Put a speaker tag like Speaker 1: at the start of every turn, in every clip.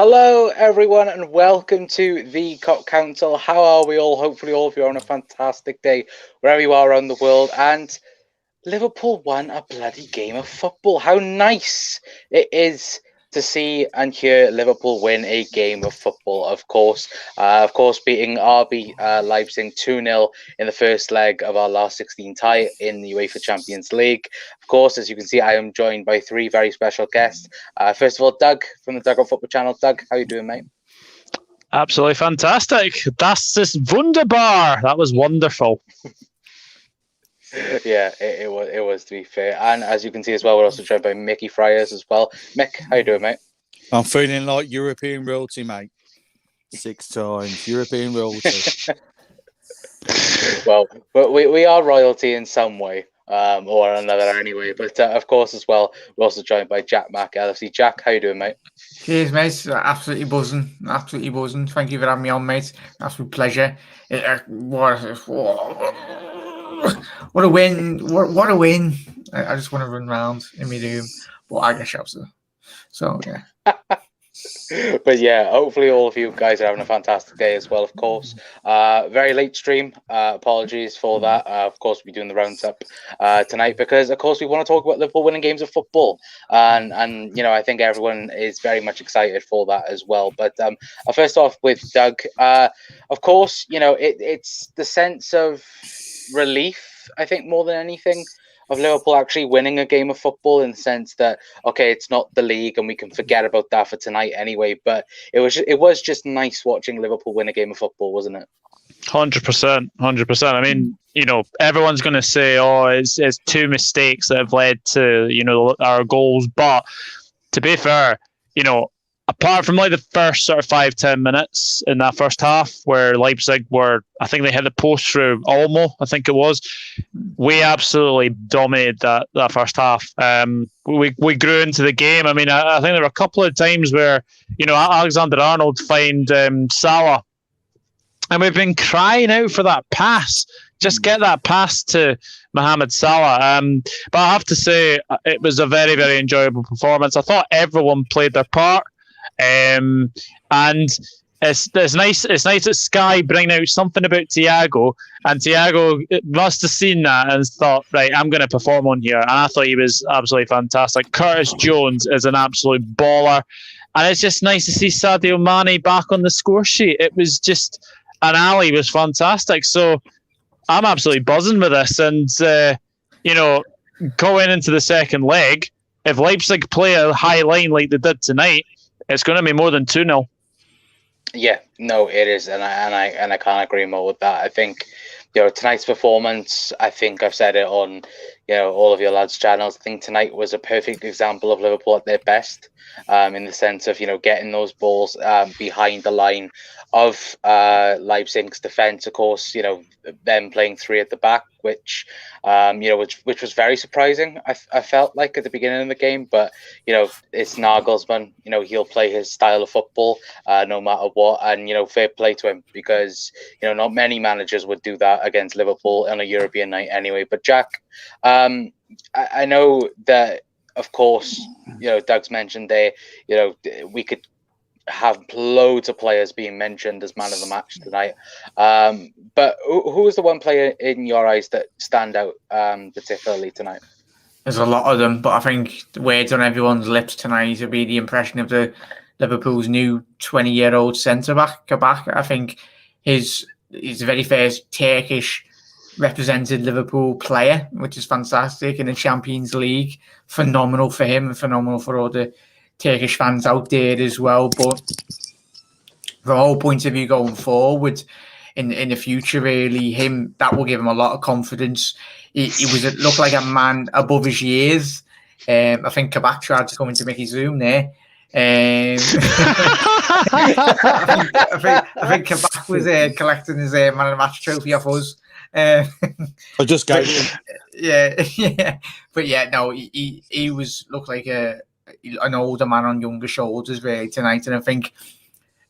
Speaker 1: Hello, everyone, and welcome to the Cop Council. How are we all? Hopefully, all of you are on a fantastic day wherever you are around the world. And Liverpool won a bloody game of football. How nice it is to see and hear Liverpool win a game of football. Of course, beating RB Leipzig 2-0 in the first leg of our last 16 tie in the UEFA Champions League. Of course, as you can see, I am joined by three very special guests. First of all, Doug from the Dugout Football Channel. Doug, how you doing, mate?
Speaker 2: Absolutely fantastic. Das ist wunderbar. That was wonderful.
Speaker 1: Yeah, it was, to be fair. And as you can see as well, we're also joined by Mickey Friars as well. Mick, how you doing, mate?
Speaker 3: I'm feeling like European royalty, mate. 6 times European royalty.
Speaker 1: Well, we are royalty in some way or another anyway. But of course, as well, we're also joined by Jack Mack, LFC. Jack, how you doing, mate?
Speaker 4: Cheers, mate. Absolutely buzzing. Absolutely buzzing. Thank you for having me on, mate. Absolute pleasure. What a win. What a win. I just want to run around in my room, but I get shops. So, yeah.
Speaker 1: But yeah, hopefully all of you guys are having a fantastic day as well, of course. Very late stream. Apologies for that. Of course, we'll be doing the roundup tonight because, of course, we want to talk about Liverpool winning games of football. And you know, I think everyone is very much excited for that as well. But I'll first off with Doug. Of course, you know, it's the sense of relief, I think, more than anything, of Liverpool actually winning a game of football, in the sense that, okay, it's not the league and we can forget about that for tonight anyway, but it was just nice watching Liverpool win a game of football, wasn't it?
Speaker 2: 100%. I mean, you know, everyone's going to say, oh, it's two mistakes that have led to, you know, our goals, but to be fair, you know, apart from like the first sort of 5-10 minutes in that first half where Leipzig I think they hit the post through Olmo, I think it was, we absolutely dominated that first half. We grew into the game. I mean, I think there were a couple of times where, you know, Alexander-Arnold find Salah, and we've been crying out for that pass. Just get that pass to Mohamed Salah. But I have to say, it was a very, very enjoyable performance. I thought everyone played their part. And it's nice that Sky bring out something about Thiago, and Thiago must have seen that and thought, right, I'm going to perform on here. And I thought he was absolutely fantastic. Curtis Jones is an absolute baller, and it's just nice to see Sadio Mane back on the score sheet. It was just, and Ali was fantastic. So I'm absolutely buzzing with this, and you know, going into the second leg, if Leipzig play a high line like they did tonight, it's going to be more than 2-0.
Speaker 1: Yeah, no, it is, and I can't agree more with that. I think, you know, tonight's performance, I think I've said it on, you know, all of your lads' channels. I think tonight was a perfect example of Liverpool at their best, in the sense of, you know, getting those balls behind the line of Leipzig's defence. Of course, you know, them playing three at the back, which you know, which was very surprising. I felt like at the beginning of the game, but you know, it's Nagelsmann. You know, he'll play his style of football no matter what, and you know, fair play to him, because you know, not many managers would do that against Liverpool on a European night anyway. But Jack, I know that, of course, you know, Doug's mentioned there, you know, we could have loads of players being mentioned as man of the match tonight. But who was the one player in your eyes that stand out particularly tonight?
Speaker 4: There's a lot of them, but I think the words on everyone's lips tonight would be the impression of the Liverpool's new 20-year-old centre-back, Kabak. I think his very first Turkish represented Liverpool player, which is fantastic, in the Champions League. Phenomenal for him and phenomenal for all the Turkish fans out there as well. But from a whole point of view going forward in the future, really, that will give him a lot of confidence. He looked like a man above his years. I think Kabak tried to come into Mickey's room there. I think Kabak was collecting his man of the match trophy off us.
Speaker 3: I just gave him.
Speaker 4: Yeah. But yeah, no, he looked like an older man on younger shoulders really tonight, and I think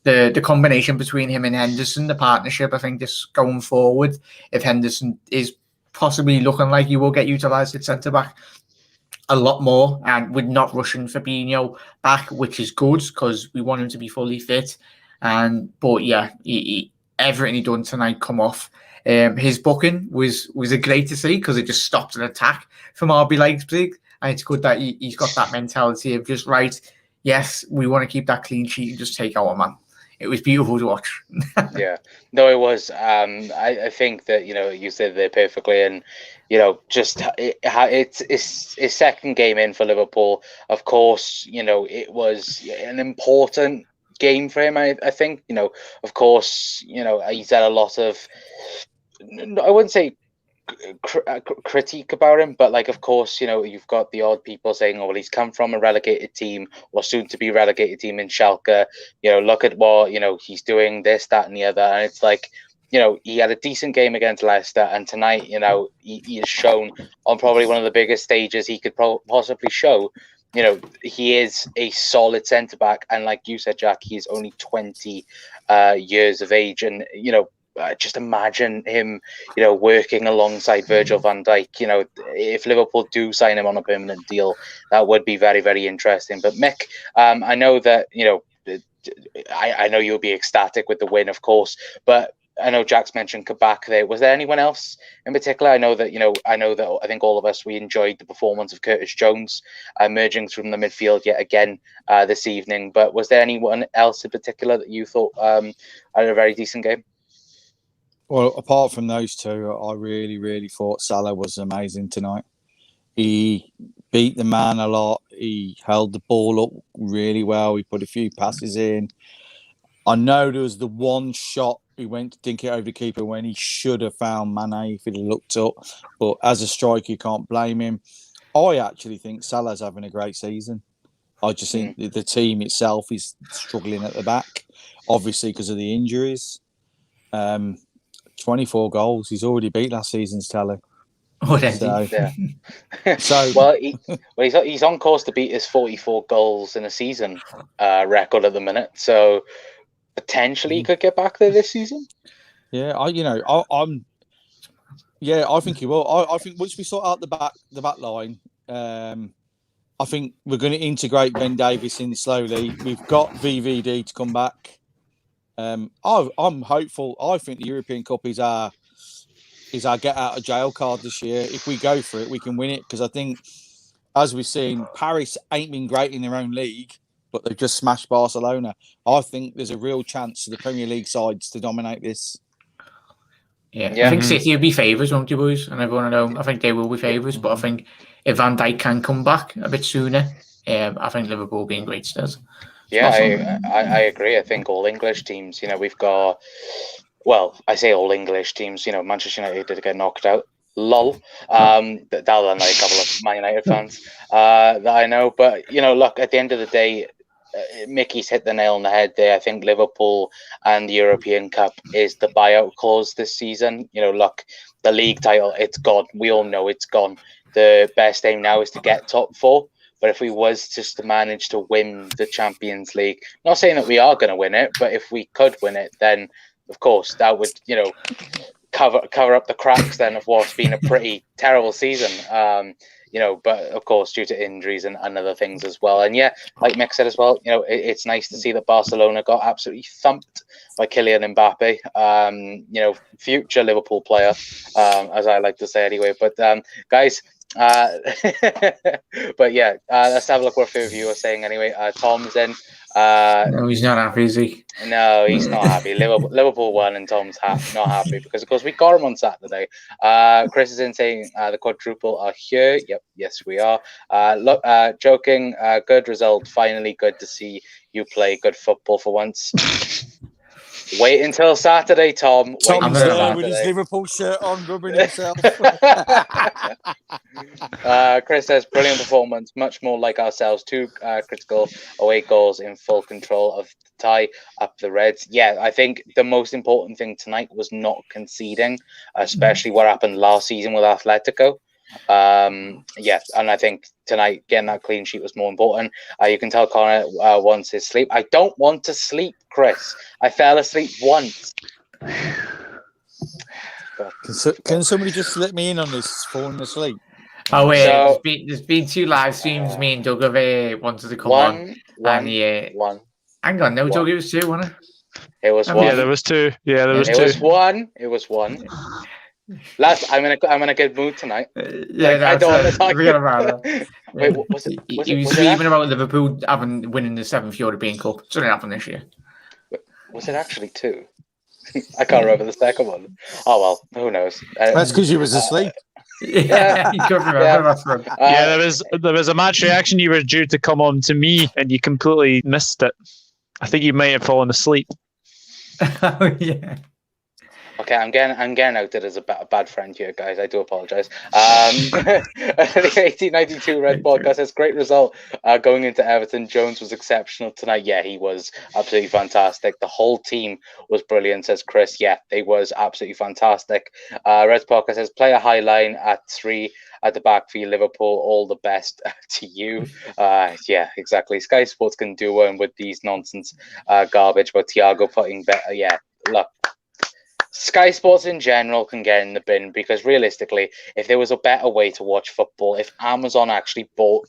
Speaker 4: the combination between him and Henderson, the partnership, I think this going forward, if Henderson is possibly looking like he will get utilised at centre back, a lot more, and we're not rushing Fabinho back, which is good because we want him to be fully fit. But yeah, everything he done tonight come off. His booking was a great to see because it just stopped an attack from RB Leipzig, and it's good that he's got that mentality of just right. Yes, we want to keep that clean sheet and just take our man. It was beautiful to watch.
Speaker 1: Yeah, no, it was. I think that you said there perfectly, and just it's his second game in for Liverpool. Of course, it was an important game for him. I think of course, he's had a lot of. I wouldn't say critique about him, but of course, you've got the odd people saying, "Oh, well, he's come from a relegated team or soon to be relegated team in Schalke. Look at what he's doing, this, that, and the other." And it's he had a decent game against Leicester, and tonight, he has shown on probably one of the biggest stages he could possibly show. He is a solid centre back, and like you said, Jack, he's only 20 years of age, and just imagine him, working alongside Virgil van Dijk. If Liverpool do sign him on a permanent deal, that would be very, very interesting. But Mick, I know that I know you'll be ecstatic with the win, of course, but I know Jack's mentioned Kabak there. Was there anyone else in particular? I know that I think all of us, we enjoyed the performance of Curtis Jones emerging from the midfield yet again this evening. But was there anyone else in particular that you thought had a very decent game?
Speaker 3: Well, apart from those two, I really, really thought Salah was amazing tonight. He beat the man a lot. He held the ball up really well. He put a few passes in. I know there was the one shot he went to dink it over the keeper when he should have found Mane if he'd have looked up. But as a striker, you can't blame him. I actually think Salah's having a great season. I just think the team itself is struggling at the back, obviously because of the injuries. 24 goals. He's already beat last season's tally.
Speaker 1: So well, he's on course to beat his 44 goals in a season record at the minute. So potentially he could get back there this season.
Speaker 3: Yeah, I think he will. I think once we sort out the back line, I think we're going to integrate Ben Davies in slowly. We've got VVD to come back. I'm hopeful. I think the European Cup is our get out of jail card this year. If we go for it, we can win it, because I think, as we've seen, Paris ain't been great in their own league, but they've just smashed Barcelona. I think there's a real chance for the Premier League sides to dominate this.
Speaker 4: Yeah. I think City will be favourites, won't you, boys? And everyone at home, I think they will be favourites. But I think if Van Dijk can come back a bit sooner, I think Liverpool will be in great stead.
Speaker 1: Yeah, I agree. I think all English teams, we've got, well, I say all English teams, Manchester United did get knocked out. Lol. That'll annoy a couple of Man United fans that I know. But, look, at the end of the day, Mickey's hit the nail on the head there. I think Liverpool and the European Cup is the buyout clause this season. Look, the league title, it's gone. We all know it's gone. The best aim now is to get top four. But if we was just to manage to win the Champions League, not saying that we are going to win it, but if we could win it, then of course that would, cover up the cracks then of what's been a pretty terrible season. But of course, due to injuries and other things as well. And yeah, like Mick said as well, it's nice to see that Barcelona got absolutely thumped by Kylian Mbappe, future Liverpool player, as I like to say anyway. But guys, but yeah, let's have a look what a few of you are saying anyway. Tom's in.
Speaker 4: No, he's not happy, is he?
Speaker 1: No, he's not happy. Liverpool won, and Tom's not happy because, of course, we got him on Saturday. Chris is in saying the quadruple are here. Yep, yes, we are. Look, joking. Good result. Finally, good to see you play good football for once. Wait until Saturday, Tom.
Speaker 3: Tom's there with his Liverpool shirt on, rubbing himself.
Speaker 1: Chris says, brilliant performance, much more like ourselves. 2 critical away goals in full control of the tie up the Reds. Yeah, I think the most important thing tonight was not conceding, especially what happened last season with Atletico. And I think tonight getting that clean sheet was more important. You can tell Connor wants his sleep. I don't want to sleep, Chris. I fell asleep once.
Speaker 3: Can somebody just let me in on this falling asleep?
Speaker 4: Oh wait,
Speaker 1: So-
Speaker 4: there's been 2 live streams. Me and Doug have wanted to come on.
Speaker 1: One.
Speaker 4: Hang on, no,
Speaker 1: One.
Speaker 4: Doug, it was 2, wasn't it?
Speaker 1: It was
Speaker 4: Yeah,
Speaker 1: one.
Speaker 2: Yeah, there was 2. Yeah, there was
Speaker 1: It
Speaker 2: 2.
Speaker 1: was one. It was one. Lads, I'm in a good mood tonight.
Speaker 4: Yeah,
Speaker 1: I don't want to talk.
Speaker 4: forget about that.
Speaker 1: Wait, was it?
Speaker 4: He
Speaker 1: Was
Speaker 4: was
Speaker 1: it
Speaker 4: screaming about Liverpool winning the 7th European Cup. It's only happened this year.
Speaker 1: Was it actually 2? I can't remember the second one. Oh well, who knows?
Speaker 3: That's because you was asleep.
Speaker 4: Yeah, you couldn't remember.
Speaker 1: Yeah.
Speaker 4: That's right.
Speaker 2: Yeah, there was a match reaction. You were due to come on to me, and you completely missed it. I think you might have fallen asleep.
Speaker 4: Oh yeah.
Speaker 1: Okay, I'm getting outed as a bad friend here, guys. I do apologize. The 1892 Red Podcast says great result going into Everton. Jones was exceptional tonight. Yeah, he was absolutely fantastic. The whole team was brilliant, says Chris. Yeah, they was absolutely fantastic. Red Podcast says play a high line at 3 at the back for Liverpool. All the best to you. Yeah, exactly. Sky Sports can do one with these nonsense garbage about Thiago putting better. Yeah, look. Sky Sports in general can get in the bin because realistically, if there was a better way to watch football, if Amazon actually bought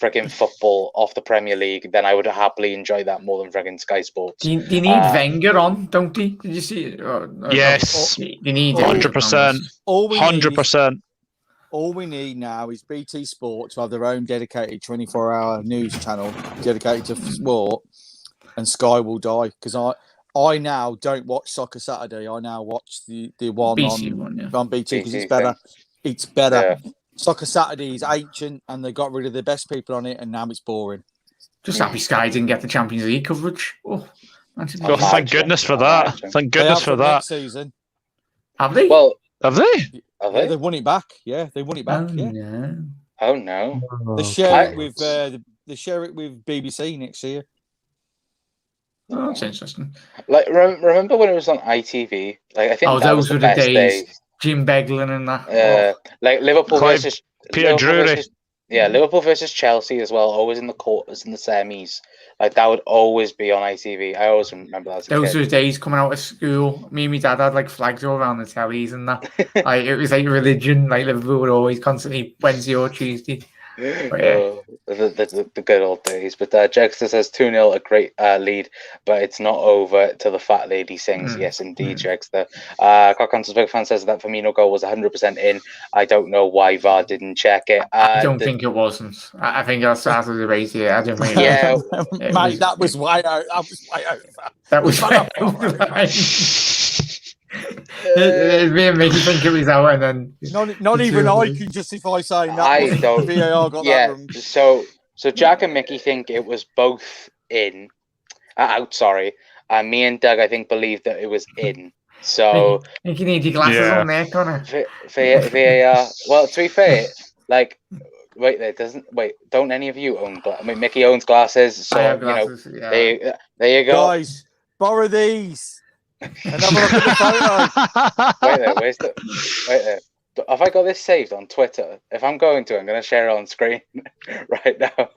Speaker 1: freaking football off the Premier League, then I would happily enjoy that more than freaking Sky Sports.
Speaker 4: Do you need Wenger on, don't you? Did you see it?
Speaker 2: Yes.
Speaker 4: You need
Speaker 2: 100%.
Speaker 3: All we need is-
Speaker 2: 100%.
Speaker 3: All we need now is BT Sport to have their own dedicated 24-hour news channel dedicated to sport, and Sky will die because I now don't watch Soccer Saturday. I now watch the one
Speaker 4: BT one, yeah.
Speaker 3: on BT because it's
Speaker 1: BT
Speaker 3: better. It's better.
Speaker 1: Yeah.
Speaker 3: Soccer Saturday is ancient, and they got rid of the best people on it, and now it's boring.
Speaker 4: Just happy Sky didn't get the Champions League coverage. Oh, that's
Speaker 2: Oh, thank goodness for that. Thank goodness
Speaker 3: They
Speaker 2: for
Speaker 3: have
Speaker 2: that.
Speaker 3: next season.
Speaker 4: Have they?
Speaker 1: Well,
Speaker 2: Have they?
Speaker 1: are
Speaker 3: Yeah,
Speaker 1: they?
Speaker 3: they won it back. Yeah, they won it back.
Speaker 4: Oh,
Speaker 3: yeah,
Speaker 4: no.
Speaker 1: Oh no.
Speaker 3: they share it with they share it with BBC next year.
Speaker 4: Oh, that's interesting.
Speaker 1: Like remember when it was on ITV? Like I think
Speaker 4: Oh,
Speaker 1: that
Speaker 4: those
Speaker 1: was the
Speaker 4: were the
Speaker 1: best
Speaker 4: days.
Speaker 1: days.
Speaker 4: Jim Beglin and that.
Speaker 1: Like Liverpool
Speaker 2: Clive-
Speaker 1: versus
Speaker 2: Peter
Speaker 1: Liverpool
Speaker 2: Drury.
Speaker 1: versus- yeah, Liverpool versus Chelsea as well. Always in the quarters and the semis. Like that would always be on ITV. I always remember that as a
Speaker 4: Those
Speaker 1: kid.
Speaker 4: were the days coming out of school. Me and my dad had like flags all around the tellies and that. Like it was like religion. Like Liverpool would always constantly Wednesday or Tuesday. Yeah.
Speaker 1: The good old days. But Jexter says 2-0, a great lead, but it's not over till the fat lady sings. Yes, indeed, Jexter. Cockhansel's big fan says that Firmino goal was 100% in. I don't know why VAR didn't check it.
Speaker 4: I don't think it wasn't. I think that's out of the race here. I don't think.
Speaker 1: Yeah,
Speaker 3: Mate, that was way out. That was way over.
Speaker 4: That was It'd be making think it was out, and then
Speaker 3: Not even I can justify saying that.
Speaker 1: I don't.
Speaker 3: VAR got that
Speaker 1: Yeah,
Speaker 3: wrong.
Speaker 1: so Jack and Mickey think it was both in, out. Sorry, and me and Doug I think believe that it was in. So
Speaker 4: I think you need your glasses
Speaker 2: Yeah.
Speaker 4: on there, Connor.
Speaker 1: VAR. Well, to be fair, like. Wait, don't any of you own glasses? I mean, Mickey owns glasses, so
Speaker 4: I have glasses,
Speaker 1: you know,
Speaker 4: yeah.
Speaker 1: there you go.
Speaker 3: Guys, borrow these. And have a look at the photo.
Speaker 1: Wait there. Have I got this saved on Twitter? If I'm going to, I'm going to share it on screen right now.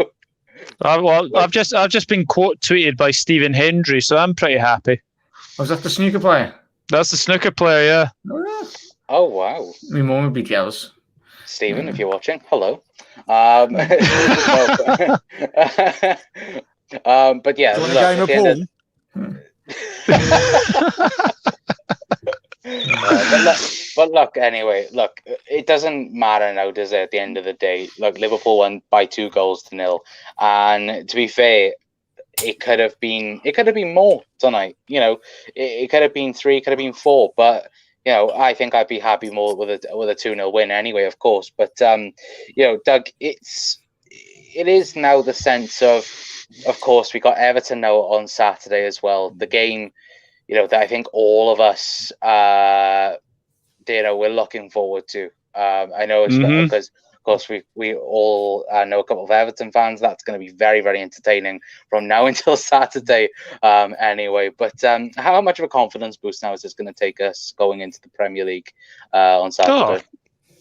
Speaker 2: I've just been quote tweeted by Stephen Hendry, so I'm pretty happy.
Speaker 4: Was that the snooker player?
Speaker 2: That's the snooker player, yeah.
Speaker 1: Oh wow,
Speaker 4: My mum would be jealous.
Speaker 1: Stephen, if you're watching, hello. But yeah,
Speaker 3: Do you want
Speaker 1: look,
Speaker 3: a
Speaker 1: at the
Speaker 3: game
Speaker 1: end
Speaker 3: of pool?
Speaker 1: but look, anyway, it doesn't matter now, does it? At the end of the day, look, Liverpool won by 2-0, and to be fair, it could have been more tonight. You know, it could have been 3, could have been 4, but you know, I think I'd be happy more with a 2-0 win anyway, of course. But you know, Doug, it is now the sense of course, we got Everton now on Saturday as well. The game, you know, that I think all of us, you know, we're looking forward to. I know it's because, of course, we all know a couple of Everton fans. That's going to be very, very entertaining from now until Saturday. Anyway, but how much of a confidence boost now is this going to take us going into the Premier League on Saturday?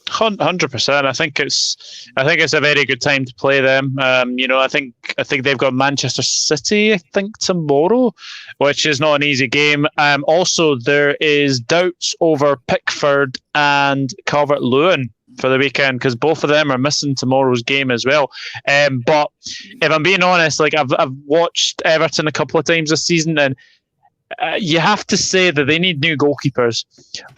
Speaker 2: 100%. I think it's a very good time to play them. You know, I think they've got Manchester City, I think, tomorrow, which is not an easy game. Also, there is doubts over Pickford and Calvert-Lewin. for the weekend because both of them are missing tomorrow's game as well. But if I'm being honest, like I've watched Everton a couple of times this season, and you have to say that they need new goalkeepers.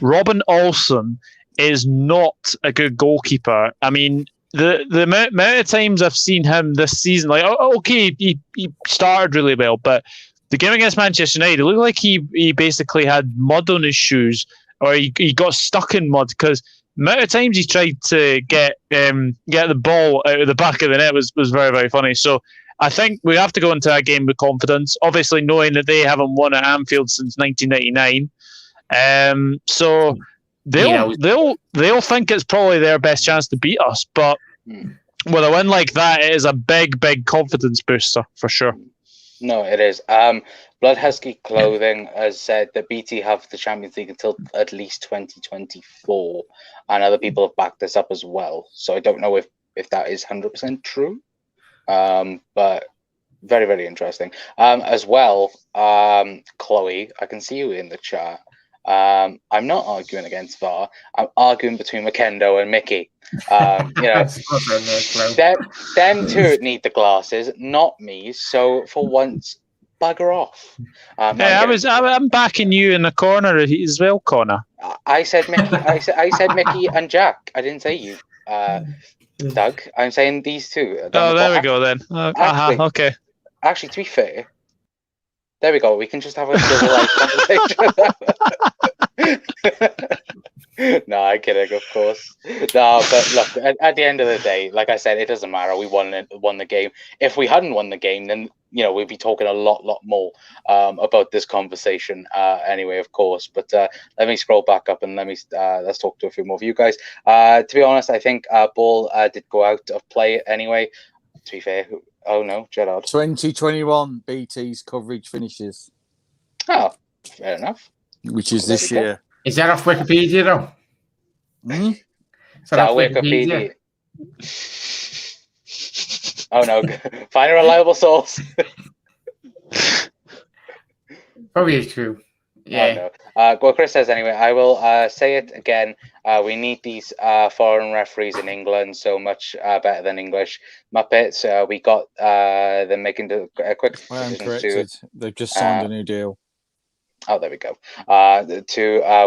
Speaker 2: Robin Olsen is not a good goalkeeper. I mean, the amount of times I've seen him this season, like, okay, he started really well, but the game against Manchester United, it looked like he basically had mud on his shoes, or he got stuck in mud, because the amount of times he tried to get the ball out of the back of the net was very, very funny. So I think we have to go into that game with confidence, obviously knowing that they haven't won at Anfield since 1999. So they'll think it's probably their best chance to beat us, but with a win like that, it is a big, big confidence booster for sure.
Speaker 1: No, it is. Blood Husky Clothing has said that BT have the Champions League until at least 2024, and other people have backed this up as well. So I don't know if that is 100% true, but very, very interesting. As well, Chloe, I can see you in the chat. I'm not arguing against VAR. I'm arguing between Makendo and Mickey. Them two need the glasses, not me. So for once, bugger off.
Speaker 2: I'm backing you in the corner as well, Connor.
Speaker 1: I said Mickey. I said Mickey and Jack. I didn't say you, Doug. I'm saying these two.
Speaker 2: There we go then. Okay.
Speaker 1: Actually, to be fair, there we go. We can just have a civilized conversation. No, I'm kidding, of course. No, but look, at the end of the day, like I said, it doesn't matter. We won the game. If we hadn't won the game, then we'd be talking a lot more about this conversation anyway, of course. But let me scroll back up and let's talk to a few more of you guys. To be honest, I think Ball did go out of play anyway. To be fair, oh no, Gerard.
Speaker 3: 2021 BT's coverage finishes.
Speaker 1: Oh, fair enough.
Speaker 3: Which is this year.
Speaker 4: Is that off Wikipedia though?
Speaker 3: Mm-hmm.
Speaker 1: Is that Wikipedia? Oh no, find a reliable source.
Speaker 4: Probably is true. Yeah.
Speaker 1: Oh, no. Well, Chris says anyway, I will say it again. We need these foreign referees in England so much better than English Muppets. We got them making a quick decision to.
Speaker 3: They've just signed a new deal.
Speaker 1: Oh, there we go.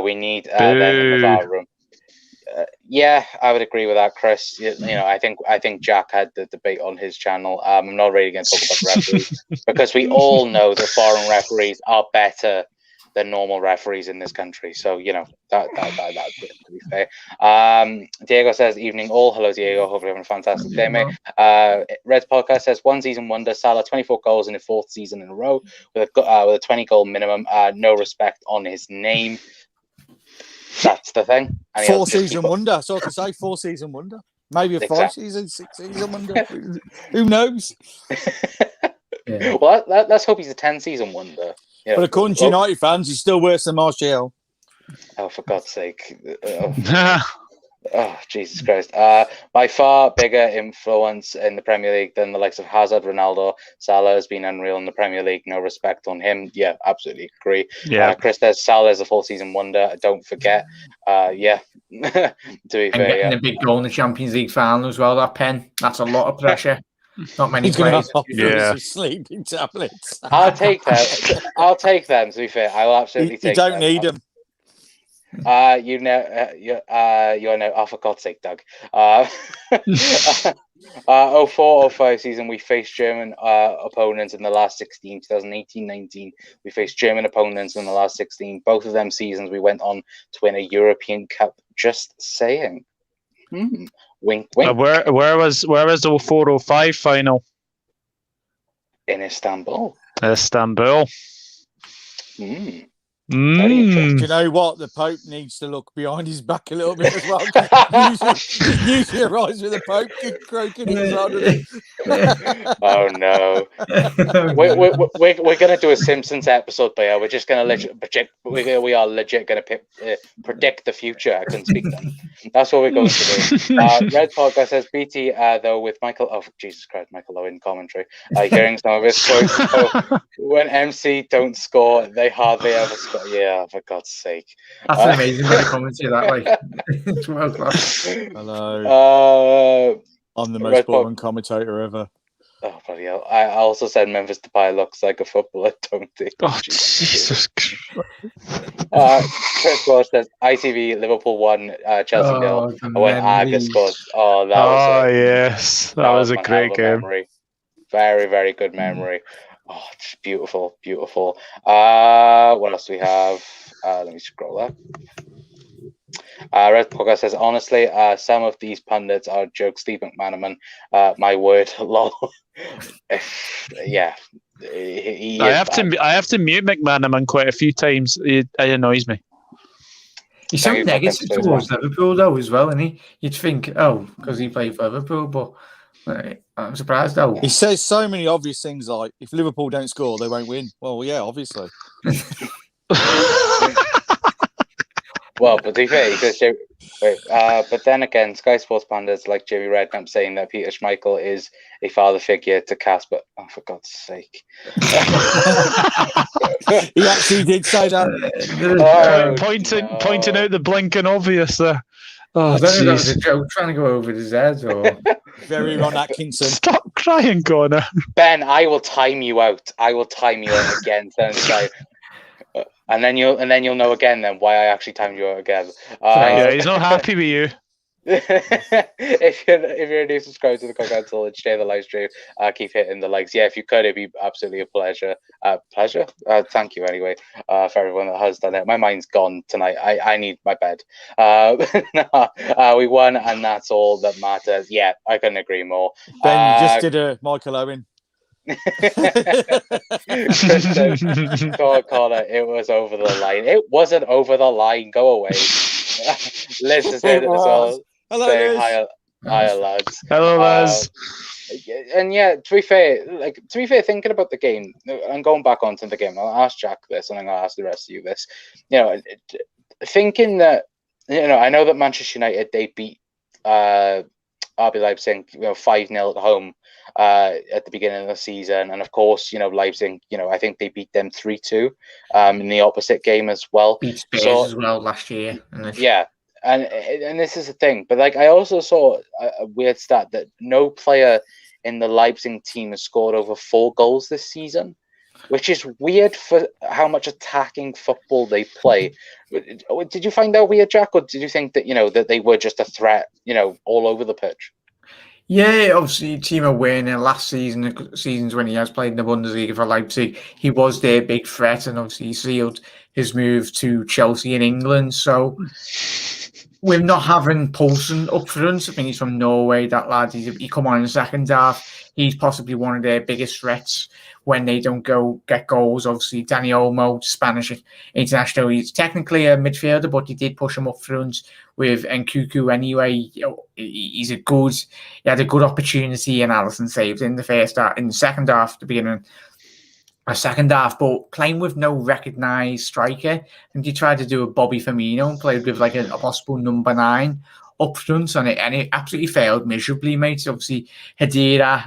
Speaker 1: We need them in the VAR room. Yeah, I would agree with that, Chris. I think Jack had the debate on his channel. I'm not really going to talk about referees because we all know that foreign referees are better than normal referees in this country. So that's to be fair. Diego says, "Evening all." Hello, Diego. Hopefully having a fantastic day, mate. Red's podcast says, "One season wonder. Salah, 24 goals in his fourth season in a row with a 20 goal minimum. No respect on his name." That's the thing. And
Speaker 3: 4-season wonder. So I could say 4-season wonder. Maybe a 5-season, 6-season wonder. Who knows?
Speaker 1: Yeah. Well, let's hope he's a 10-season wonder.
Speaker 3: But according to United fans, he's still worse than Martial.
Speaker 1: Oh, for God's sake. Oh, Jesus Christ. By far bigger influence in the Premier League than the likes of Hazard, Ronaldo. Salah has been unreal in the Premier League. No respect on him. Yeah, absolutely agree. Yeah. Chris says Salah is a 4-season wonder. Don't forget. Yeah. To be fair,
Speaker 4: getting a big goal in the Champions League final as well, that pen. That's a lot of pressure. Not many players.
Speaker 3: Sleeping tablets.
Speaker 1: I'll take them. I'll take them, to be fair. I will absolutely take them.
Speaker 3: You don't need them.
Speaker 1: You're now. Oh, for God's sake, Doug. 04-05 season, we faced German opponents in the last 16. 2018-19, we faced German opponents in the last 16. Both of them seasons, we went on to win a European Cup. Just saying. Wink, wink.
Speaker 2: Where was the 04-05 final?
Speaker 1: In Istanbul.
Speaker 3: Do you know what? The Pope needs to look behind his back a little bit as well. Usually arrives with the Pope croaking his head.
Speaker 1: Oh no! We're gonna do a Simpsons episode, but yeah, we're just gonna project. We are legit gonna predict the future. I couldn't speak then. That's what we're going to do. Red Podcast says BT though with Michael. Oh Jesus Christ, Michael Owen commentary. Hearing some of his quotes. When MC don't score, they hardly ever score. yeah, for God's sake.
Speaker 4: That's an amazing bit of commentary. That it's world class.
Speaker 3: Hello. I'm the most
Speaker 1: Red
Speaker 3: boring commentator ever.
Speaker 1: Oh, bloody hell. I also said Memphis Depay looks like a footballer, don't they?
Speaker 2: Oh, Jesus Christ.
Speaker 1: Chris Walsh says ITV Liverpool 1, Chelsea 0. When Aga scored. Oh, that was
Speaker 2: yes. That was a
Speaker 1: one
Speaker 2: great
Speaker 1: hell of
Speaker 2: game.
Speaker 1: memory. Very, very good memory. Oh, just beautiful, beautiful. What else do we have? Let me scroll up. Red Poker says, honestly, some of these pundits are jokes. Steve McManaman, my word, lol. Yeah,
Speaker 2: I have to mute McManaman quite a few times. It annoys me.
Speaker 4: He's so negative towards Liverpool, though, as well, isn't he? You'd think, because he played for Liverpool, but I'm surprised, though.
Speaker 3: He says so many obvious things like, if Liverpool don't score, they won't win. Well, yeah, obviously.
Speaker 1: Well, but to be fair, but then again, Sky Sports Pandas like Jimmy Redknapp saying that Peter Schmeichel is a father figure to Casper. Oh, for God's sake!
Speaker 3: He actually did say that.
Speaker 2: Pointing out the blinking obvious there. Oh,
Speaker 4: I don't know if that was a joke trying to go over his head or
Speaker 3: very Ron Atkinson.
Speaker 2: Stop crying, Connor.
Speaker 1: Ben, I will time you out. I will time you out again. And then you'll know again then why I actually timed you out again.
Speaker 2: Yeah, he's not happy with you.
Speaker 1: if you're a new subscriber to the Continental and share the live stream, keep hitting the likes. Yeah, if you could, it'd be absolutely a pleasure. Thank you anyway for everyone that has done it. My mind's gone tonight. I need my bed. We won, and that's all that matters. Yeah, I couldn't agree more.
Speaker 3: Ben, you just did a Michael Owen.
Speaker 1: Connor, it was over the line. It wasn't over the line. Go away. Liz is in as well.
Speaker 3: Hello,
Speaker 1: saying
Speaker 3: Liz.
Speaker 1: Hi, lads.
Speaker 2: Hello, Liz.
Speaker 1: And yeah, to be fair, thinking about the game and going back onto the game, I'll ask Jack this, and I'm gonna ask the rest of you this. Thinking that I know that Manchester United, they beat RB Leipzig 5-0 at home at the beginning of the season, and of course Leipzig, I think they beat them 3-2 in the opposite game as well.
Speaker 4: Beat Spurs as well last year.
Speaker 1: Yeah. And this is the thing, but I also saw a weird stat that no player in the Leipzig team has scored over 4 goals this season, which is weird for how much attacking football they play. Did you find that weird, Jack, or did you think that that they were just a threat, all over the pitch?
Speaker 4: Yeah, obviously, Timo Werner last seasons when he has played in the Bundesliga for Leipzig, he was their big threat, and obviously he sealed his move to Chelsea in England. So, with not having Poulsen up front, I think he's from Norway, that lad, he come on in the second half. He's possibly one of their biggest threats when they don't get goals. Obviously, Dani Olmo, Spanish international, he's technically a midfielder, but he did push him up front with Nkunku anyway. He had a good opportunity, and Alisson saved in the second half, the beginning a second half, but playing with no recognised striker. And he tried to do a Bobby Firmino and played with a possible number 9 up front on it, and it absolutely failed miserably, mate. Obviously, Hadira,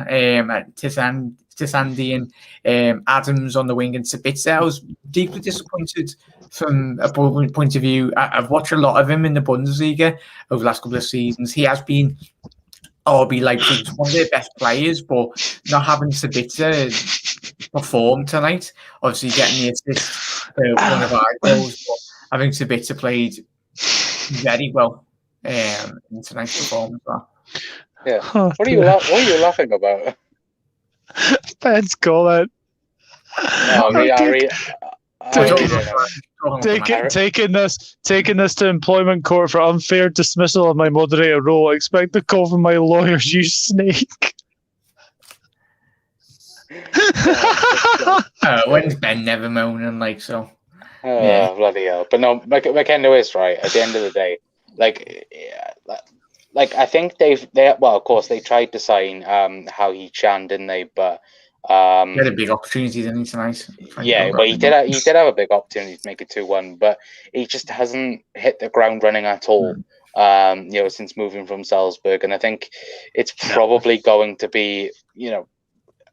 Speaker 4: Tisandi, and Adams on the wing, and Sabitzer. I was deeply disappointed from a point of view. I've watched a lot of him in the Bundesliga over the last couple of seasons. He has been RB Leipzig, one of their best players, but not having Sabitzer perform tonight, obviously getting the assist for one of our goals. But I think Sabitzer played very well in tonight's performance.
Speaker 1: Yeah. What are you laughing about?
Speaker 2: Ben's comment. Taking this to employment court for unfair dismissal of my moderator role. I expect a call from my lawyers, you snake.
Speaker 4: When's Ben never moaning so?
Speaker 1: Yeah. Bloody hell! But no, McKenna is right. At the end of the day, I think of course they tried to sign Hao Chan, didn't they? But
Speaker 4: he had a big opportunity, didn't he, tonight?
Speaker 1: Yeah, well, he did have a big opportunity to make it 2-1, but he just hasn't hit the ground running at all. Since moving from Salzburg, and I think it's probably going to be,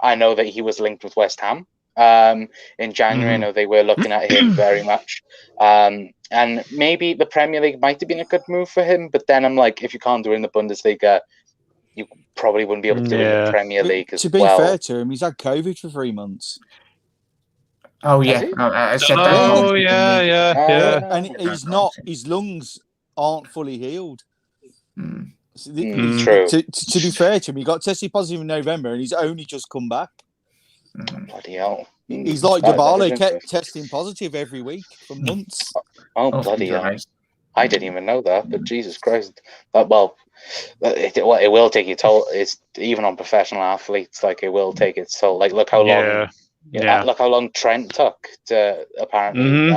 Speaker 1: I know that he was linked with West Ham in January. I know they were looking at him very much. And maybe the Premier League might have been a good move for him, but then I'm like, if you can't do it in the Bundesliga, you probably wouldn't be able to do it in the Premier League as well.
Speaker 3: To be fair to him, he's had COVID for 3 months.
Speaker 4: Oh yeah, I said that.
Speaker 2: Oh yeah.
Speaker 3: And he's not. His lungs aren't fully healed. So
Speaker 1: True.
Speaker 3: To be fair to him, he got tested positive in November, and he's only just come back.
Speaker 1: Bloody hell!
Speaker 3: He's like Dybala, kept testing positive every week for months.
Speaker 1: Oh bloody hell! I didn't even know that, but Jesus Christ! It will take its toll. It's even on professional athletes. Like it will take its toll. Like look how long. Look how long Trent took to apparently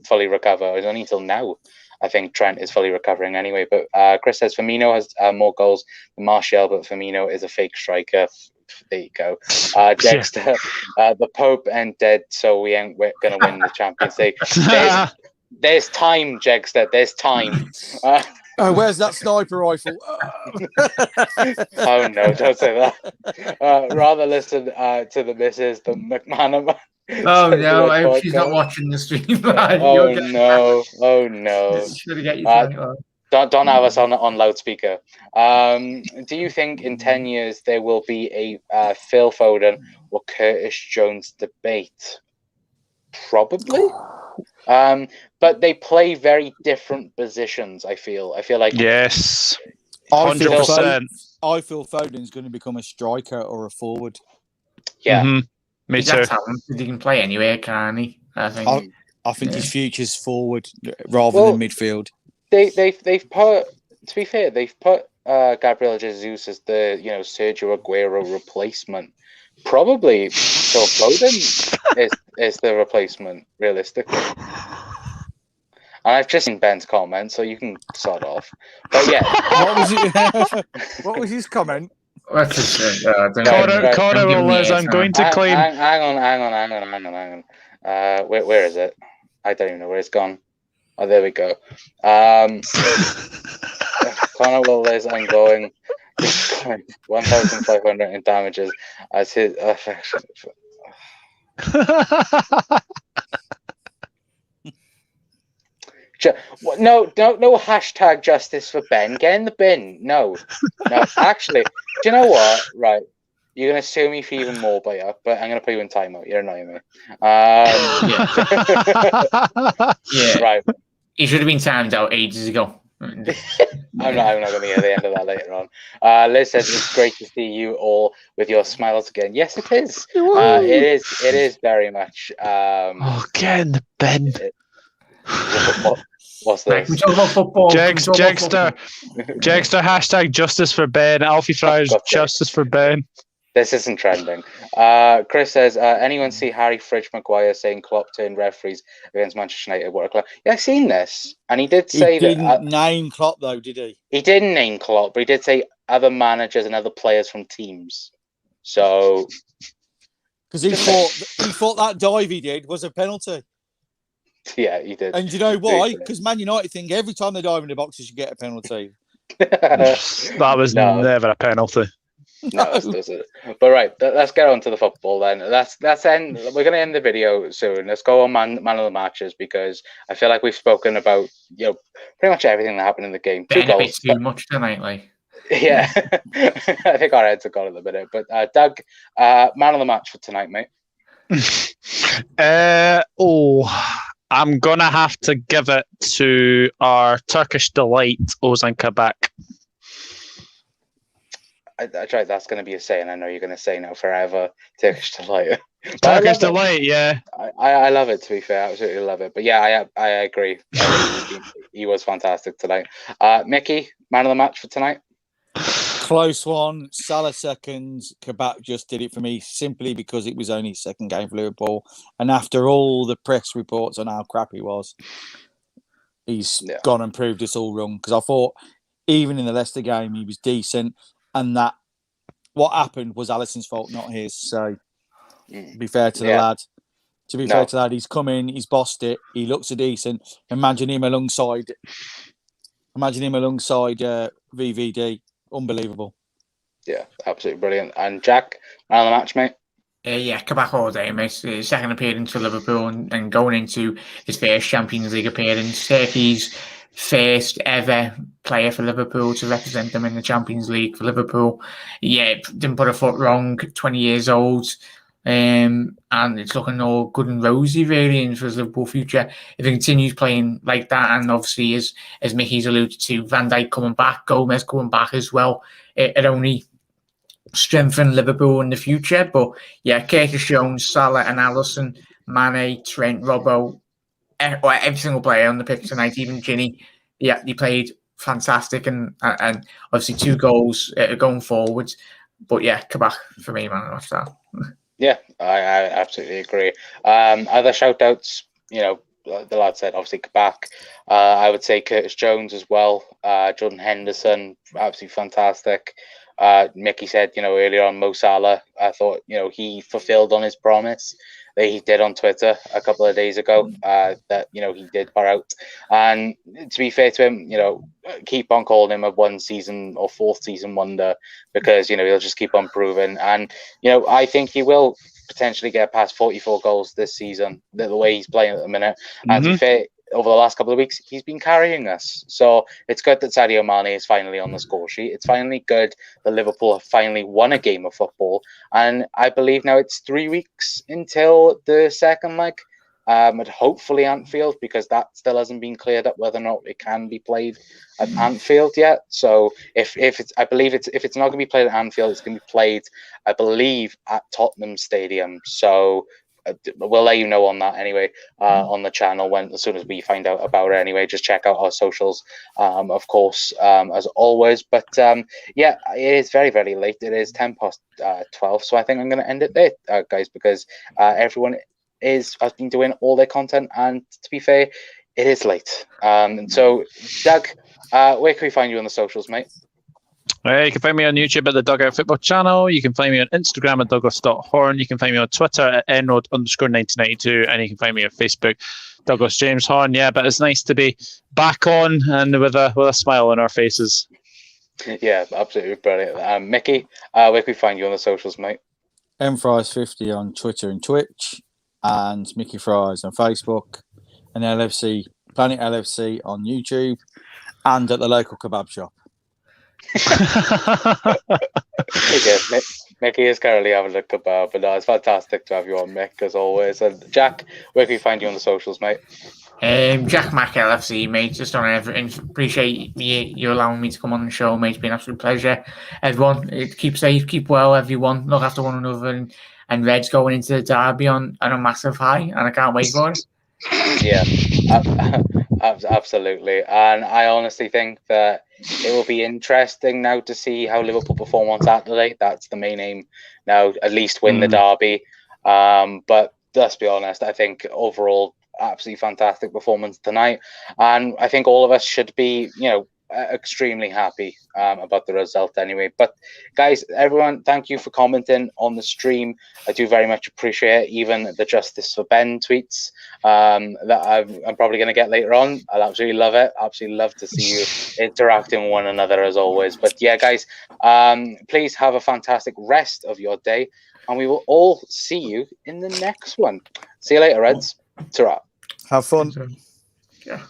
Speaker 1: fully recover. It was only until now. I think Trent is fully recovering anyway. But Chris says Firmino has more goals than Martial, but Firmino is a fake striker. There you go. Dexter, the Pope ain't dead, so we ain't going to win the Champions League. There's time, Jegster. There's time.
Speaker 3: Where's that sniper rifle?
Speaker 1: Oh no, don't say that. Rather listen to the missus, the McManaman.
Speaker 4: Oh no, I hope she's not watching the stream.
Speaker 1: Oh no. Don't have us on loudspeaker. Do you think in 10 years there will be a Phil Foden or Curtis Jones debate? Probably. But they play very different positions. I feel like
Speaker 2: yes, 100%.
Speaker 3: I feel Foden's going to become a striker or a forward.
Speaker 1: Yeah,
Speaker 2: me too.
Speaker 4: He can play anywhere, can't he? I think
Speaker 3: his future's forward rather than midfield.
Speaker 1: They've put, to be fair, they've put Gabriel Jesus as the Sergio Aguero replacement. Probably Phil Foden is the replacement, realistically. And I've just seen Ben's comment, so you can sort off. But yeah,
Speaker 3: what was his comment?
Speaker 2: Connor Willis, I'm going to claim.
Speaker 1: Hang on. Where is it? I don't even know where it's gone. Oh, there we go. Connor Willis, I'm going 1,500 in damages as his. No, hashtag justice for Ben. Get in the bin. No. Actually, do you know what? Right, you're gonna sue me for even more by up, but I'm gonna put you in timeout. You're annoying me.
Speaker 4: Yeah.
Speaker 1: Right.
Speaker 4: He should have been timed out ages ago.
Speaker 1: I'm not going to hear the end of that later on. Liz says it's great to see you all with your smiles again. Yes, it is. It is very much.
Speaker 2: Get in the bin.
Speaker 1: What's this?
Speaker 4: We talk about football.
Speaker 2: Jegster, hashtag justice for Ben. Alfie Fryers, justice for Ben.
Speaker 1: This isn't trending. Chris says, anyone see Harry Fridge Maguire saying Klopp turned referees against Manchester United? What a club. Yeah, I've seen this. And he did say
Speaker 3: he didn't name Klopp, though, did he?
Speaker 1: He didn't name Klopp, but he did say other managers and other players from teams. So...
Speaker 3: Because he thought that dive he did was a penalty.
Speaker 1: Yeah, he did.
Speaker 3: And you know why? Because Man United think every time they dive in the box, you should get a penalty.
Speaker 2: That was never a penalty.
Speaker 1: No, that's it. But right, let's get on to the football then. That's end. We're going to end the video soon. Let's go on man of the matches, because I feel like we've spoken about pretty much everything that happened in the game. 2 goals.
Speaker 4: Too much tonight, like.
Speaker 1: Yeah, I think our heads have gone at the minute. But Doug, man of the match for tonight, mate.
Speaker 2: I'm gonna have to give it to our Turkish delight, Ozan Kabak.
Speaker 1: I tried. That's going to be a saying. I know you're going to say now forever. Turkish delight.
Speaker 2: Turkish delight, yeah.
Speaker 1: I love it. To be fair, I absolutely love it. But yeah, I agree. He was fantastic tonight. Mickey, man of the match for tonight.
Speaker 3: Close one. Salah second. Kabak just did it for me simply because it was only his second game for Liverpool, and after all the press reports on how crap he was, he's gone and proved us all wrong. Because I thought even in the Leicester game he was decent. And that what happened was Alisson's fault, not his. So, be fair to the lad. To be fair to the lad, he's come in, he's bossed it. He looks decent. Imagine him alongside VVD. Unbelievable.
Speaker 1: Yeah, absolutely brilliant. And Jack, man of the match, mate.
Speaker 4: Yeah, Kabak all day, mate. His second appearance for Liverpool and going into his first Champions League appearance. Turkey's first ever player for Liverpool to represent them in the Champions League for Liverpool. Yeah, didn't put a foot wrong, 20 years old. And it's looking all good and rosy, really, for his Liverpool future. If he continues playing like that, and obviously, as Mickey's alluded to, Van Dijk coming back, Gomez coming back as well, it only strengthen Liverpool in the future. But yeah, Curtis Jones, Salah and Alisson, Mane, Trent, Robbo, every single player on the pitch tonight, even Ginny, yeah, he played fantastic and obviously 2 goals going forwards. But yeah, Kabak for me, man. Watch that.
Speaker 1: Yeah, I absolutely agree. Other shout outs, the lad said obviously Kabak. I would say Curtis Jones as well. Jordan Henderson, absolutely fantastic. Mickey said, earlier on, Mo Salah, I thought, he fulfilled on his promise that he did on Twitter a couple of days ago, that, he did par out. And to be fair to him, keep on calling him a 1 season or 4th season wonder, because, he'll just keep on proving. And, I think he will potentially get past 44 goals this season, the way he's playing at the minute. And to be fair, over the last couple of weeks, he's been carrying us. So it's good that Sadio Mane is finally on the score sheet. It's finally good that Liverpool have finally won a game of football. And I believe now it's 3 weeks until the second leg at hopefully Anfield, because that still hasn't been cleared up whether or not it can be played at Anfield yet. So if it's not going to be played at Anfield, it's going to be played, I believe, at Tottenham Stadium. So we'll let you know on that anyway, on the channel as soon as we find out about it anyway. Just check out our socials, of course, as always. But yeah, it is very, very late. It is 12, so I think I'm going to end it there, guys, because everyone has been doing all their content, and to be fair, it is late. So Doug, where can we find you on the socials, mate?
Speaker 2: You can find me on YouTube at the Dugout Football Channel. You can find me on Instagram at Douglas.Horn. You can find me on Twitter at nroad_1992. And you can find me on Facebook, Douglas James Horn. Yeah, but it's nice to be back on and with a smile on our faces.
Speaker 1: Yeah, absolutely brilliant. Mickey, where can we find you on the socials, mate?
Speaker 3: mfries50 on Twitter and Twitch, and Mickey Fries on Facebook, and LFC, Planet LFC on YouTube, and at the local kebab shop.
Speaker 1: Yeah, Mickey is currently having a kebab, but it's fantastic to have you on, Mick, as always. And Jack, where can we find you on the socials, mate?
Speaker 4: Jack Mack LFC, mate. Just on everything. Appreciate you allowing me to come on the show, mate. It's been an absolute pleasure. Everyone, keep safe, keep well, everyone. Look after one another, and Red's going into the derby on a massive high, and I can't wait for it.
Speaker 1: Yeah, absolutely. And I honestly think that it will be interesting now to see how Liverpool perform on Saturday. That's the main aim now, at least win the derby. But let's be honest, I think overall, absolutely fantastic performance tonight. And I think all of us should be, extremely happy about the result anyway. But guys, everyone, thank you for commenting on the stream. I do very much appreciate it. Even the Justice for Ben tweets that I'm probably going to get later on. I'll absolutely love it. Absolutely love to see you interacting with one another as always. But yeah, guys, please have a fantastic rest of your day, and we will all see you in the next one. See you later, Reds. Ta-ra.
Speaker 3: Have fun.
Speaker 4: Yeah.